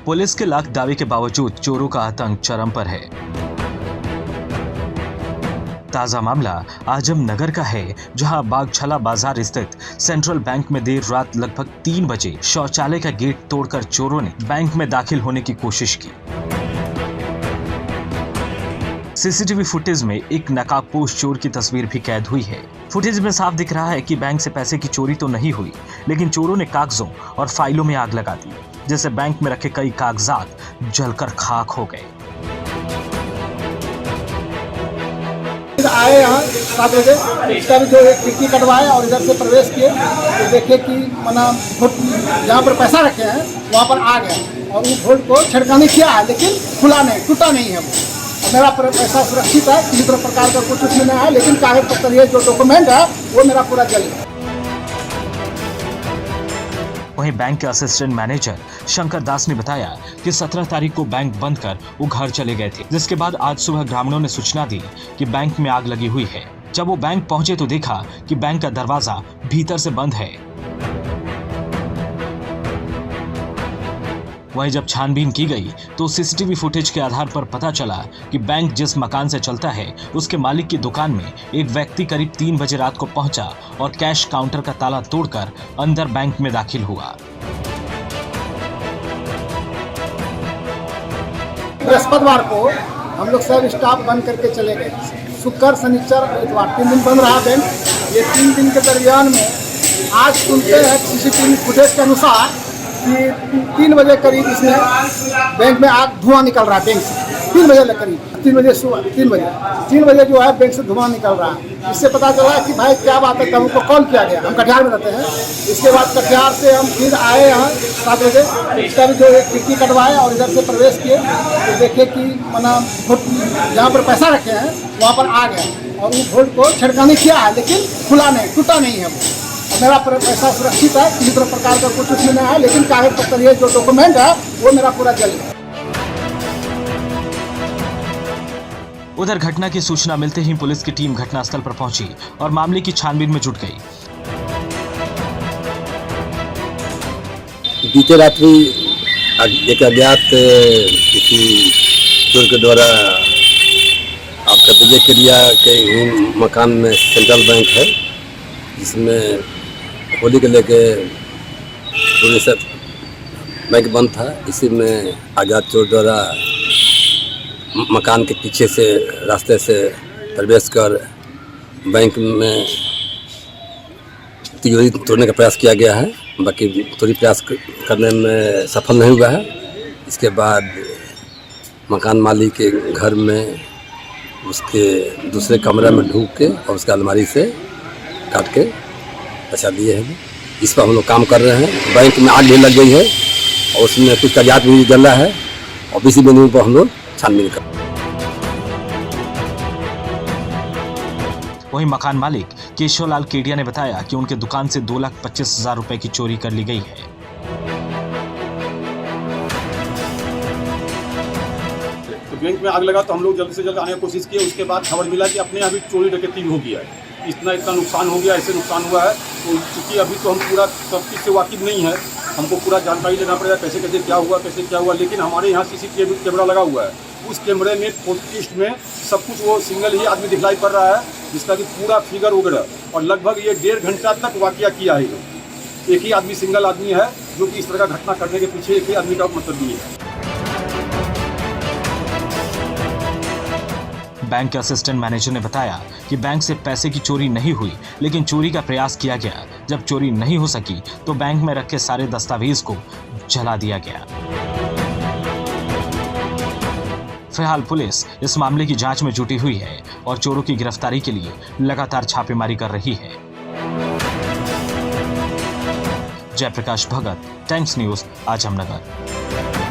Police के लाख दावे के बावजूद चोरों का आतंक चरम पर है। ताजा मामला आजम नगर का है, जहां बागछला बाजार स्थित सेंट्रल बैंक में देर रात लगभग 3 बजे शौचालय का गेट तोड़कर चोरों ने बैंक में दाखिल होने की कोशिश की। सीसीटीवी फुटेज में एक नकाबपोश चोर की तस्वीर भी कैद हुई है। फुटेज में साफ दिख रहा है कि बैंक से पैसे की चोरी तो नहीं हुई, लेकिन चोरों ने कागजों और फाइलों में आग लगा दी, जिससे बैंक में रखे कई कागजात जलकर खाक हो गए। आए यहाँ 7 बजे, इसका भी जो एक टिकट कटवाए और इधर से प्रवेश किए तो देखे कि मना जहाँ पर पैसा रखे हैं वहाँ पर आ गया और वो वोट को छिड़कानी किया है, लेकिन खुला नहीं, टूटा नहीं है। मेरा पैसा सुरक्षित है, किसी तरह प्रकार का कुछ उसमें नहीं है, लेकिन कागज पत्र ये जो डॉक्यूमेंट है वो मेरा पूरा जल गया। वहीं बैंक के असिस्टेंट मैनेजर शंकर दास ने बताया कि 17 तारीख को बैंक बंद कर वो घर चले गए थे, जिसके बाद आज सुबह ग्रामीणों ने सूचना दी कि बैंक में आग लगी हुई है। जब वो बैंक पहुंचे तो देखा कि बैंक का दरवाजा भीतर से बंद है। वहीं जब छानबीन की गई तो सीसीटीवी फुटेज के आधार पर पता चला कि बैंक जिस मकान से चलता है उसके मालिक की दुकान में एक व्यक्ति करीब 3 बजे रात को पहुंचा और कैश काउंटर का ताला तोड़कर अंदर बैंक में दाखिल हुआ। बृहस्पतिवार को हम लोग सब स्टाफ बंद करके चले गए। शुक्र, शनिचर, इतवार 3 दिन बंद रहा बैंक। ये 3 दिन के दरमियान में आज सुनते हैं सीसीटीवी फुटेज के अनुसार कि 3 बजे करीब इसमें बैंक में आग धुआं निकल रहा है। बैंक से 3 बजे करीब 3 बजे सुबह 3 बजे जो है बैंक से धुआं निकल रहा है। इससे पता चला कि भाई क्या बात है, हमको कॉल किया गया। हम कटिहार में रहते हैं। इसके बाद कटिहार से हम फिर आए यहाँ 7 बजे, इसका भी जो एक टिकट कटवाए और इधर से प्रवेश किए तो देखे कि मना जहाँ पर पैसा रखे हैं वहाँ पर आ गया और वो वोट को छिड़कानी किया है, लेकिन खुला नहीं, टूटा नहीं है। मेरा पैसा सुरक्षित है, किसी तरह प्रकार का कुछ उसमें नहीं है, लेकिन कागज पत्र ये जो डॉक्यूमेंट है वो मेरा पूरा जल गया। उधर घटना की सूचना मिलते ही पुलिस की टीम घटनास्थल पर पहुंची और मामले की छानबीन में जुट गई। बीते रात्रि एक अज्ञात किसी चोर के द्वारा आपका विजय क्रिया के मकान में सेंट्रल बैंक है, जिसमें होली को लेके पूरे सब बैंक बंद था। इसी में अज्ञात चोर द्वारा मकान के पीछे से रास्ते से प्रवेश कर बैंक में तिजोरी तोड़ने का प्रयास किया गया है। बाकी थोड़ी प्रयास करने में सफल नहीं हुआ है। इसके बाद मकान मालिक के घर में उसके दूसरे कमरे में ढूक के और उसके अलमारी से काट के पैसा दिए हैं। इस पर हम लोग काम कर रहे हैं। बैंक में आग भी लग गई है और उसमें कुछ कागजात भी जल रहा है और इसी बिंदु पर हम लोग छानबीन कर। वहीं मकान मालिक केशवलाल केडिया ने बताया कि उनके दुकान से 2,25,000 रुपए की चोरी कर ली गई है। तो बैंक में आग लगा तो हम लोग जल्द से जल्द आने की कोशिश किए। उसके बाद खबर मिला कि अपने यहाँ भी चोरी डकैती हो गया है। इतना नुकसान हो गया, ऐसे नुकसान हुआ है। तो चूँकि अभी तो हम पूरा सब चीज़ से वाकिफ नहीं है, हमको पूरा जानकारी लेना पड़ेगा कैसे कैसे क्या हुआ। लेकिन हमारे यहाँ सीसीटीवी कैमरा लगा हुआ है। उस कैमरे में फोटोलिस्ट में सब कुछ वो सिंगल ही आदमी दिखलाई पड़ रहा है, जिसका कि पूरा फिगर वगैरह। और लगभग ये 1.5 घंटा तक वाकया किया है। एक ही आदमी, सिंगल आदमी है जो कि इस तरह का घटना करने के पीछे एक ही आदमी का मतलब भी है। बैंक के असिस्टेंट मैनेजर ने बताया कि बैंक से पैसे की चोरी नहीं हुई, लेकिन चोरी का प्रयास किया गया। जब चोरी नहीं हो सकी तो बैंक में रखे सारे दस्तावेज को जला दिया गया। फिलहाल पुलिस इस मामले की जांच में जुटी हुई है और चोरों की गिरफ्तारी के लिए लगातार छापेमारी कर रही है। जयप्रकाश भगत, टाइम्स न्यूज, आजमनगर।